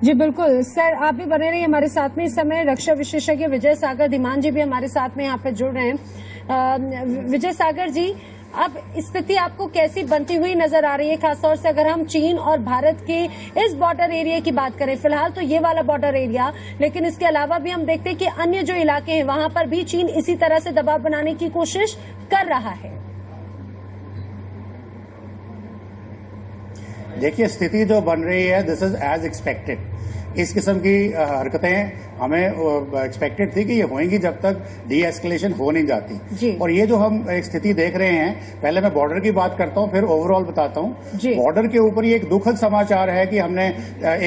जी बिल्कुल सर, आप भी बने रहिए हमारे साथ में। इस समय रक्षा विशेषज्ञ विजय सागर धीमान जी भी हमारे साथ में यहाँ पे जुड़ रहे हैं। विजय सागर जी, अब स्थिति आपको कैसी बनती हुई नजर आ रही है, खासतौर से अगर हम चीन और भारत के इस बॉर्डर एरिया की बात करें? फिलहाल तो ये वाला बॉर्डर एरिया, लेकिन इसके अलावा भी हम देखते हैं कि अन्य जो इलाके हैं वहां पर भी चीन इसी तरह से दबाव बनाने की कोशिश कर रहा है। देखिए, स्थिति जो बन रही है दिस इज एज एक्सपेक्टेड। इस किस्म की हरकतें हमें एक्सपेक्टेड थी कि ये होंगी जब तक डी एस्केलेशन हो नहीं जाती। और ये जो हम एक स्थिति देख रहे हैं, पहले मैं बॉर्डर की बात करता हूं, फिर ओवरऑल बताता हूं। बॉर्डर के ऊपर ये एक दुखद समाचार है कि हमने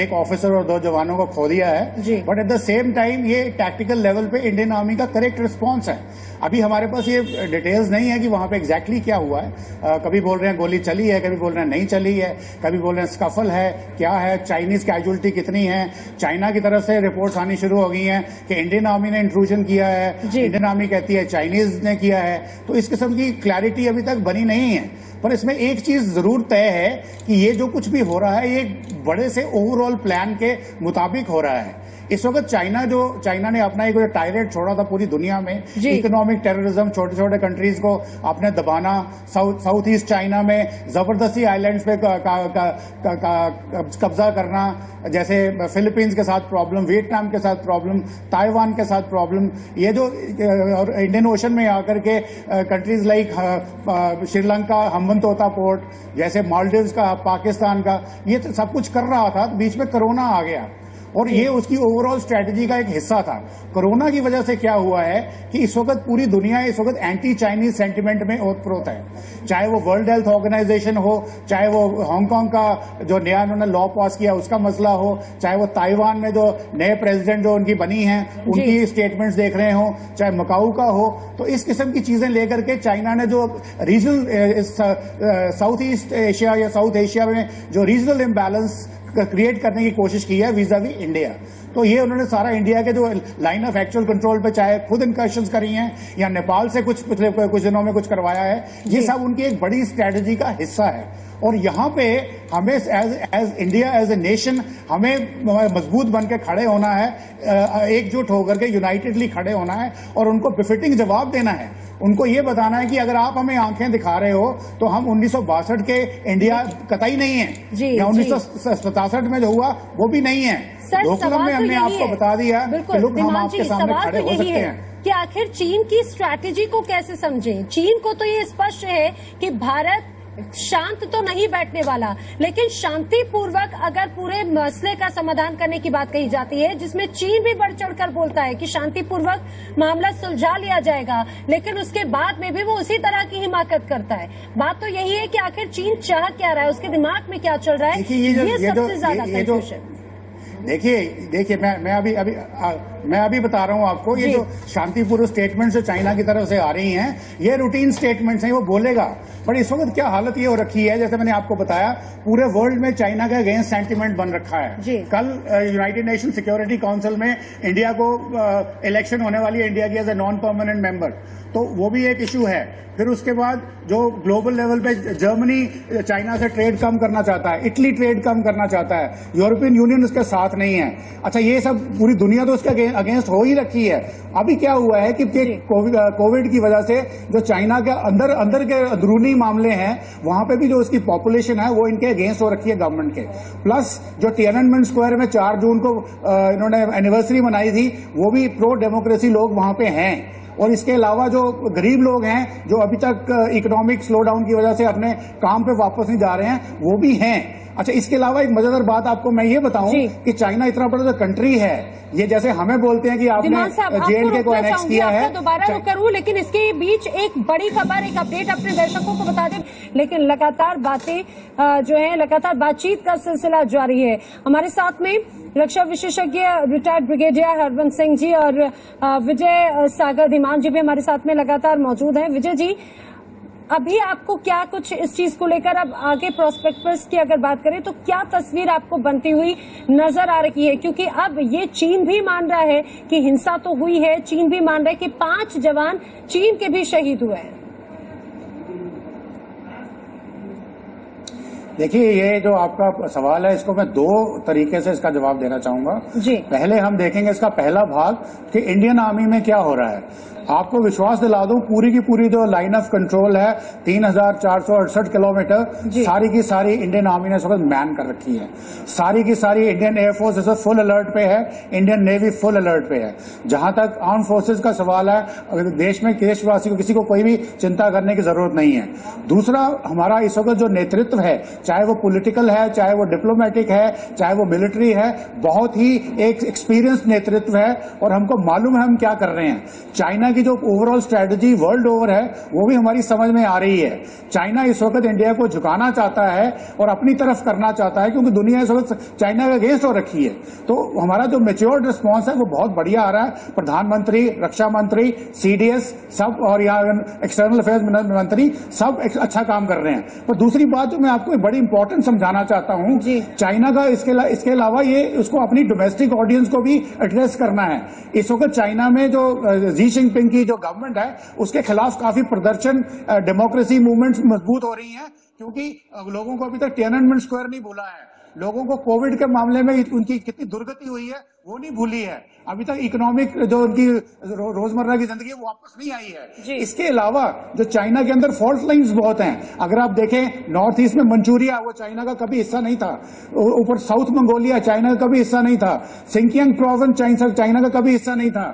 एक ऑफिसर और 2 जवानों को खो दिया है, but at the same time ये टैक्टिकल लेवल पे इंडियन आर्मी का करेक्ट रिस्पॉन्स है। अभी हमारे पास ये डिटेल्स नहीं है कि वहां पे एग्जैक्टली क्या हुआ है। कभी बोल रहे हैं गोली चली है, कभी बोल रहे हैं नहीं चली है, कभी बोल रहे हैं स्कफल है, क्या है, चाइनीज कैजुअलिटी कितनी है। चाइना की तरफ से रिपोर्ट्स आनी शुरू हो गई हैं कि इंडियन आर्मी ने इंट्रूजन किया है, इंडियन आर्मी कहती है चाइनीज ने किया है। तो इस किस्म की क्लैरिटी अभी तक बनी नहीं है, पर इसमें एक चीज जरूर तय है कि ये जो कुछ भी हो रहा है ये बड़े से ओवरऑल प्लान के मुताबिक हो रहा है। इस वक्त चाइना ने अपना एक टायरेट छोड़ा था पूरी दुनिया में, इकोनॉमिक टेररिज्म, छोटे छोटे कंट्रीज को आपने दबाना, साउथ ईस्ट चाइना में जबरदस्ती आइलैंड्स पे कब्जा करना, जैसे फिलीपींस के साथ प्रॉब्लम, वियतनाम के साथ प्रॉब्लम, ताइवान के साथ प्रॉब्लम। ये जो और इंडियन ओशन में आकर के कंट्रीज लाइक श्रीलंका, हम्बनतोता पोर्ट, जैसे मालदीव्स का, पाकिस्तान का, ये तो सब कुछ कर रहा था। बीच में कोरोना आ गया और ये उसकी ओवरऑल स्ट्रेटजी का एक हिस्सा था। कोरोना की वजह से क्या हुआ है कि इस वक्त पूरी दुनिया इस वक्त एंटी चाइनीज सेंटिमेंट में ओतप्रोत है। चाहे वो वर्ल्ड हेल्थ ऑर्गेनाइजेशन हो, चाहे वो हांगकांग का जो नया उन्होंने लॉ पास किया उसका मसला हो, चाहे वो ताइवान में जो नए प्रेसिडेंट जो उनकी बनी हैं उनकी स्टेटमेंट्स देख रहे हो, चाहे मकाऊ का हो। तो इस किस्म की चीजें लेकर के चाइना ने जो रीजनल साउथ ईस्ट एशिया या साउथ एशिया में जो रीजनल इम्बैलेंस क्रिएट करने की कोशिश की है विजा वी इंडिया, तो ये उन्होंने सारा इंडिया के जो लाइन ऑफ एक्चुअल कंट्रोल पे चाहे खुद इंकर्शंस करी हैं या नेपाल से कुछ पिछले कुछ दिनों में कुछ करवाया है, ये सब उनकी एक बड़ी स्ट्रेटजी का हिस्सा है। और यहाँ पे हमें as India, as a nation, हमें मजबूत बन के खड़े होना है, एकजुट होकर के यूनाइटेडली खड़े होना है और उनको बिफिटिंग जवाब देना है। उनको ये बताना है कि अगर आप हमें आंखें दिखा रहे हो तो हम 1962 के इंडिया कतई नहीं है, या 1967 में जो हुआ वो भी नहीं है। लोकलम में हमने आपको बता दिया कि लोग हम आपके सामने खड़े हो सकते हैं कि आखिर चीन की स्ट्रैटेजी को कैसे समझें। चीन को तो ये स्पष्ट है कि भारत शांत तो नहीं बैठने वाला, लेकिन शांतिपूर्वक अगर पूरे मसले का समाधान करने की बात कही जाती है, जिसमें चीन भी बढ़ चढ़कर बोलता है कि शांतिपूर्वक मामला सुलझा लिया जाएगा, लेकिन उसके बाद में भी वो उसी तरह की हिमाकत करता है। बात तो यही है कि आखिर चीन चाह क्या रहा है, उसके दिमाग में क्या चल रहा है, ये सबसे ज्यादा कंफ्यूजन। देखिए मैं अभी बता रहा हूं आपको, ये जो शांतिपूर्व स्टेटमेंट्स जो चाइना की तरफ से आ रही हैं, ये रूटीन स्टेटमेंट्स हैं, वो बोलेगा। पर इस वक्त क्या हालत ये हो रखी है, जैसे मैंने आपको बताया, पूरे वर्ल्ड में चाइना का अगेंस्ट सेंटिमेंट बन रखा है। कल यूनाइटेड नेशन सिक्योरिटी काउंसिल में इंडिया को इलेक्शन होने वाली है, इंडिया की as a non permanent member, तो वो भी एक इश्यू है। फिर उसके बाद जो ग्लोबल लेवल पे जर्मनी चाइना से ट्रेड कम करना चाहता है, इटली ट्रेड कम करना चाहता है, यूरोपियन यूनियन उसके साथ नहीं है। अच्छा, ये सब पूरी दुनिया तो उसके अगेंस्ट हो ही रखी है। अभी क्या हुआ है कि कोविड की वजह से जो चाइना के अंदर के अंदरूनी मामले हैं, वहां पे भी जो उसकी पॉपुलेशन है वो इनके अगेंस्ट हो रखी है गवर्नमेंट के। प्लस जो तियाननमेन स्क्वायर में 4 जून को इन्होंने एनिवर्सरी मनाई थी, वो भी प्रो डेमोक्रेसी लोग वहां पे हैं। और इसके अलावा जो गरीब लोग हैं, जो अभी तक इकोनॉमिक स्लो डाउन की वजह से अपने काम पे वापस नहीं जा रहे हैं, वो भी हैं। अच्छा, इसके अलावा एक मजेदार बात आपको मैं ये बताऊं कि चाइना इतना बड़ा जो कंट्री है, ये जैसे हमें बोलते हैं कि आपने JNK को एनेक्स किया है। दोबारा रुक करूं, लेकिन इसके बीच एक बड़ी खबर, एक अपडेट अपने दर्शकों को बता दें। लेकिन लगातार बातें जो है, लगातार बातचीत का सिलसिला जारी है। हमारे साथ में रक्षा विशेषज्ञ रिटायर्ड ब्रिगेडियर हरबंस सिंह जी और विजय सागर धीमान जी भी हमारे साथ में लगातार मौजूद हैं। विजय जी, अभी आपको क्या कुछ इस चीज को लेकर, अब आगे प्रोस्पेक्टस की अगर बात करें तो क्या तस्वीर आपको बनती हुई नजर आ रही है? क्योंकि अब ये चीन भी मान रहा है कि हिंसा तो हुई है, चीन भी मान रहा है कि 5 जवान चीन के भी शहीद हुए हैं। देखिए, ये जो आपका सवाल है इसको मैं दो तरीके से इसका जवाब देना चाहूंगा जी। पहले हम देखेंगे इसका पहला भाग कि इंडियन आर्मी में क्या हो रहा है। आपको विश्वास दिला दूं, पूरी की पूरी जो लाइन ऑफ कंट्रोल है 3468 किलोमीटर, सारी की सारी इंडियन आर्मी ने इस वक्त मैन कर रखी है। सारी की सारी इंडियन एयरफोर्स इस वक्त फुल अलर्ट पे है, इंडियन नेवी फुल अलर्ट पे है। जहां तक आर्म फोर्सेज का सवाल है, अगर देश में देशवासी को किसी को कोई भी चिंता करने की जरूरत नहीं है। दूसरा, हमारा इस वक्त जो नेतृत्व है, चाहे वो पॉलिटिकल है, चाहे वो डिप्लोमेटिक है, चाहे वो मिलिट्री है, बहुत ही एक एक्सपीरियंस नेतृत्व है और हमको मालूम है हम क्या कर रहे हैं। चाइना की जो ओवरऑल स्ट्रेटजी वर्ल्ड ओवर है वो भी हमारी समझ में आ रही है। चाइना इस वक्त इंडिया को झुकाना चाहता है और अपनी तरफ करना चाहता है, क्योंकि दुनिया इस वक्त चाइना के अगेंस्ट हो रखी है। तो हमारा जो मैच्योर्ड रिस्पॉन्स है वो बहुत बढ़िया आ रहा है। प्रधानमंत्री, रक्षा मंत्री, सीडीएस सब और यहाँ एक्सटर्नल अफेयर्स मंत्री सब अच्छा काम कर रहे हैं। पर दूसरी बात जो मैं आपको बड़ी इंपॉर्टेंट समझाना चाहता हूं, चाइना का इसके अलावा ये उसको अपनी डोमेस्टिक ऑडियंस को भी एड्रेस करना है। इस वक्त चाइना में जो जी जिनपिंग की जो गवर्नमेंट है उसके खिलाफ काफी प्रदर्शन, डेमोक्रेसी मूवमेंट्स मजबूत हो रही हैं, क्योंकि लोगों को अभी तक तिएनअनमेन स्क्वायर नहीं भूला है। लोगों को कोविड के मामले में उनकी कितनी दुर्गति हुई है वो नहीं भूली है। अभी तक इकोनॉमिक जो उनकी रोजमर्रा की जिंदगी वो वापस नहीं आई है। इसके अलावा जो चाइना के अंदर फॉल्ट लाइंस बहुत हैं। अगर आप देखें, नॉर्थ ईस्ट में मंचूरिया वो चाइना का कभी हिस्सा नहीं था। ऊपर साउथ मंगोलिया चाइना का कभी हिस्सा नहीं था। सिंकियांग प्रोविंस चाइना का कभी हिस्सा नहीं था।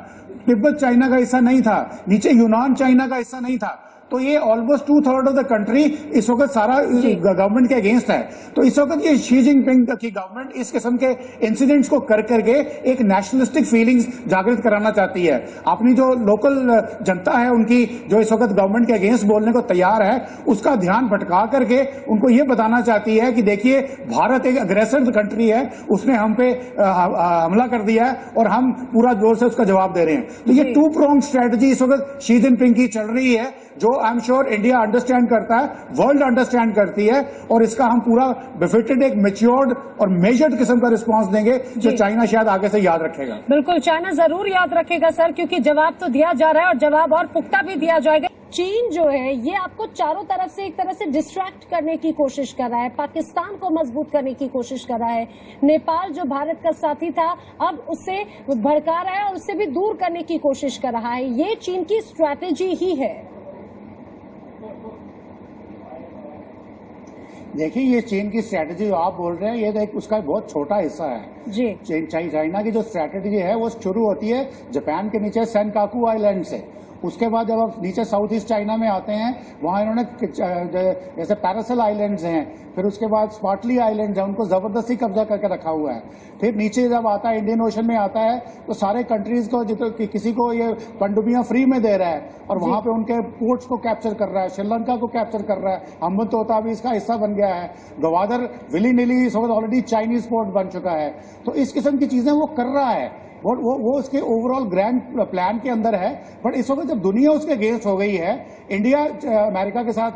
तिब्बत चाइना का हिस्सा नहीं था। नीचे यूनान चाइना का हिस्सा नहीं था। तो ये ऑलमोस्ट 2/3 ऑफ द कंट्री इस वक्त सारा गवर्नमेंट के अगेंस्ट है। तो इस वक्त ये शी जिनपिंग की गवर्नमेंट इस किस्म के इंसिडेंट्स को कर करके एक नेशनलिस्टिक फीलिंग्स जागृत कराना चाहती है। अपनी जो लोकल जनता है उनकी, जो इस वक्त गवर्नमेंट के अगेंस्ट बोलने को तैयार है, उसका ध्यान भटका करके उनको ये बताना चाहती है कि देखिए, भारत एक अग्रेसर कंट्री है, उसने हम पे हमला कर दिया है और हम पूरा जोर से उसका जवाब दे रहे हैं। तो ये 2 प्रोंग स्ट्रेटजी इस वक्त शी जिनपिंग की चल रही है, जो I am sure India understand करता है, वर्ल्ड अंडरस्टैंड करती है, और इसका हम पूरा बिफिटेड एक मैच्योर्ड और मेजर्ड किस्म का रिस्पांस देंगे जो चाइना शायद आगे से याद रखेगा। बिल्कुल, चाइना जरूर याद रखेगा सर, क्योंकि जवाब तो दिया जा रहा है और जवाब और पुख्ता भी दिया जाएगा। चीन जो है ये आपको चारों तरफ से एक तरह से डिस्ट्रैक्ट करने की कोशिश कर रहा है, पाकिस्तान को मजबूत करने की कोशिश कर रहा है। नेपाल जो भारत का साथी था अब उससे भड़का रहा है और उससे भी दूर करने की कोशिश कर रहा है। ये चीन की स्ट्रैटेजी ही है। देखिए, ये चीन की स्ट्रैटेजी आप बोल रहे हैं, ये तो एक उसका बहुत छोटा हिस्सा है जी। चाइना की जो स्ट्रैटेजी है वो शुरू होती है जापान के नीचे सेनकाकू आइलैंड से। उसके बाद जब आप नीचे साउथ ईस्ट चाइना में आते हैं, वहां इन्होंने जैसे पैरासल आइलैंड्स हैं, फिर उसके बाद स्पार्टली आइलैंड्स हैं, उनको जबरदस्ती कब्जा करके रखा हुआ है। फिर नीचे जब आता है, इंडियन ओशन में आता है, तो सारे कंट्रीज को किसी को ये पनडुब्बियां फ्री में दे रहा है और वहां पे उनके पोर्ट्स को कैप्चर कर रहा है, श्रीलंका को कैप्चर कर रहा है। हम्बनतोता भी इसका हिस्सा बन गया है। गवादर विली निली इस वक्त ऑलरेडी चाइनीज पोर्ट बन चुका है। तो इस किस्म की चीजें वो कर रहा है, वो उसके ओवरऑल ग्रैंड प्लान के अंदर है। बट इस वक्त जब दुनिया उसके अगेंस्ट हो गई है, इंडिया अमेरिका के साथ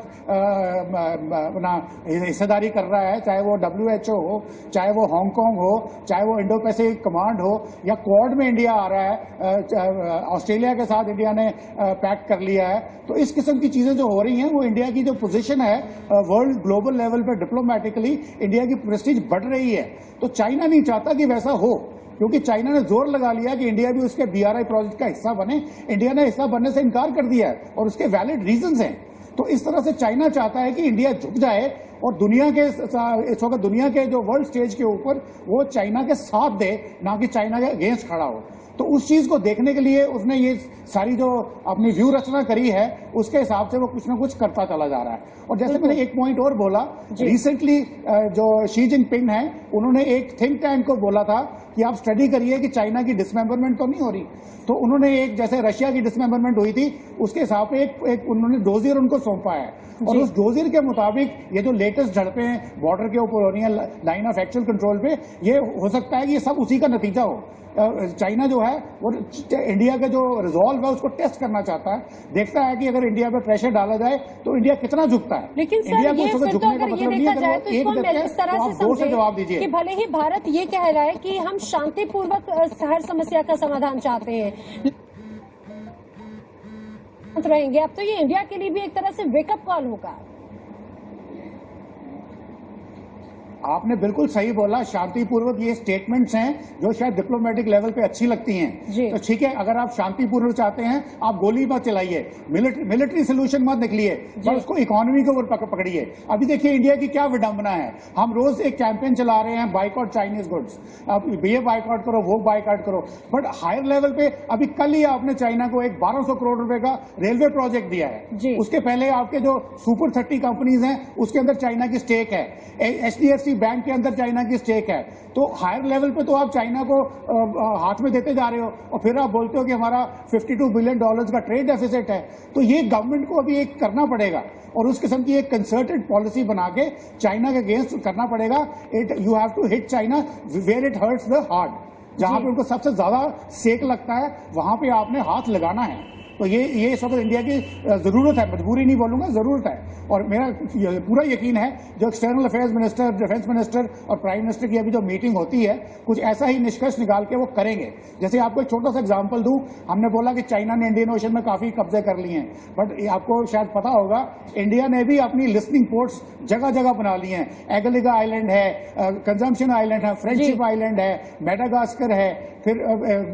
अपना हिस्सेदारी कर रहा है, चाहे वो WHO हो, चाहे वो हांगकांग हो, चाहे वो इंडो पैसिफिक कमांड हो, या क्वाड में इंडिया आ रहा है, ऑस्ट्रेलिया के साथ इंडिया ने पैक्ट कर लिया है। तो इस किस्म की चीजें जो हो रही हैं, वो इंडिया की जो पोजीशन है वर्ल्ड ग्लोबल लेवल पर डिप्लोमेटिकली, इंडिया की प्रेस्टीज बढ़ रही है। तो चाइना नहीं चाहता कि वैसा हो, क्योंकि चाइना ने जोर लगा लिया कि इंडिया भी उसके BRI प्रोजेक्ट का हिस्सा बने। इंडिया ने हिस्सा बनने से इनकार कर दिया है और उसके वैलिड रीजंस हैं। तो इस तरह से चाइना चाहता है कि इंडिया झुक जाए और दुनिया के इस वक्त दुनिया के जो वर्ल्ड स्टेज के ऊपर वो चाइना के साथ दे, ना कि चाइना के अगेंस्ट खड़ा हो। तो उस चीज को देखने के लिए उसने ये सारी जो अपनी व्यू रचना करी है, उसके हिसाब से वो कुछ ना कुछ करता चला जा रहा है। और जैसे मैंने एक पॉइंट और बोला, रिसेंटली जो शी जिनपिंग है, उन्होंने एक थिंक टैंक को बोला था कि आप स्टडी करिए कि चाइना की डिसमेंबरमेंट तो नहीं हो रही। तो उन्होंने एक, जैसे रशिया की डिसमेंबरमेंट हुई थी, उसके हिसाब से एक उन्होंने डोजियर उनको सौंपा है, और उस डोजियर के मुताबिक ये जो लेटेस्ट झड़पें बॉर्डर के ऊपर हो रही हैं, लाइन ऑफ एक्चुअल कंट्रोल पे, ये हो सकता है कि ये सब उसी का नतीजा हो। चाइना जो है वो इंडिया का जो रिजॉल्व है उसको टेस्ट करना चाहता है, देखता है कि अगर इंडिया पे प्रेशर डाला जाए तो इंडिया कितना झुकता है। लेकिन सर, इंडिया ये को फिर तो अगर ये देखा जाए तो इसको इस तरह से समझे जवाब दीजिए कि भले ही भारत ये कह रहा है कि हम शांतिपूर्वक हर समस्या का समाधान चाहते हैं रहेंगे, अब तो ये इंडिया के लिए भी एक तरह से वेकअप कॉल होगा। आपने बिल्कुल सही बोला, शांतिपूर्वक ये स्टेटमेंट्स हैं जो शायद डिप्लोमेटिक लेवल पे अच्छी लगती हैं। तो ठीक है, अगर आप शांतिपूर्वक चाहते हैं, आप गोली मत चलाइए, मिलिट्री सोल्यूशन मत निकलिए, पर उसको इकोनॉमी के ऊपर पकड़िए। अभी देखिए इंडिया की क्या विडंबना है, हम रोज एक कैंपेन चला रहे हैं, बाइकआउट चाइनीज गुड्स, अब ये बाइकआउट करो, वो बाइकआउट करो, बट हायर लेवल पे अभी कल ही आपने चाइना को एक 1200 करोड़ रुपए का रेलवे प्रोजेक्ट दिया है। उसके पहले आपके जो सुपर 30 कंपनीज हैं उसके अंदर चाइना की स्टेक है, HDFC बैंक के अंदर चाइना की स्टेक है। तो हायर लेवल पे तो आप चाइना को हाथ में देते जा रहे हो और फिर आप बोलते हो कि हमारा $52 बिलियन का ट्रेड डेफिसिट है। तो ये गवर्नमेंट को अभी एक करना पड़ेगा और उस किस्म की एक कंसर्टेड पॉलिसी बना के चाइना के अगेंस्ट करना पड़ेगा। You have to hit China where it hurts the heart, जहां पे उनको सबसे ज्यादा सेक लगता है वहां पे आपने हाथ लगाना है। तो ये इस वक्त इंडिया की जरूरत है, मजबूरी नहीं बोलूंगा, जरूरत है। और मेरा पूरा यकीन है जो external affairs minister, defence minister और प्राइम मिनिस्टर की अभी जो मीटिंग होती है, कुछ ऐसा ही निष्कर्ष निकाल के वो करेंगे। जैसे आपको एक छोटा सा एग्जांपल दूं, हमने बोला कि चाइना ने इंडियन ओशन में काफी कब्जे कर लिए हैं, बट आपको शायद पता होगा इंडिया ने भी अपनी लिस्निंग पोर्ट्स जगह जगह बना ली हैं। एगलिगा आइलैंड है, कंजम्पशन आइलैंड है, फ्रेंडशिप आइलैंड है, मेडागास्कर है, फिर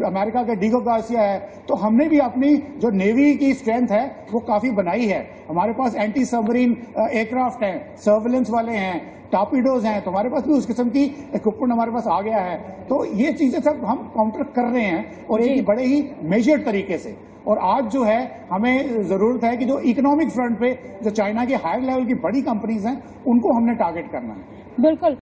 अमेरिका का डिगो गार्सिया है। तो हमने भी अपनी जो नेवी की स्ट्रेंथ है वो काफी बनाई है। हमारे पास एंटी सबमरीन एयरक्राफ्ट हैं, सर्विलेंस वाले हैं, टॉर्पीडोज हैं, तो हमारे पास भी उस किस्म की इक्विपमेंट हमारे पास आ गया है। तो ये चीजें सब हम काउंटर कर रहे हैं और एक बड़े ही मेजर्ड तरीके से। और आज जो है हमें जरूरत है कि जो इकोनॉमिक फ्रंट पे जो चाइना के हायर लेवल की बड़ी कंपनीज हैं उनको हमने टारगेट करना है। बिल्कुल।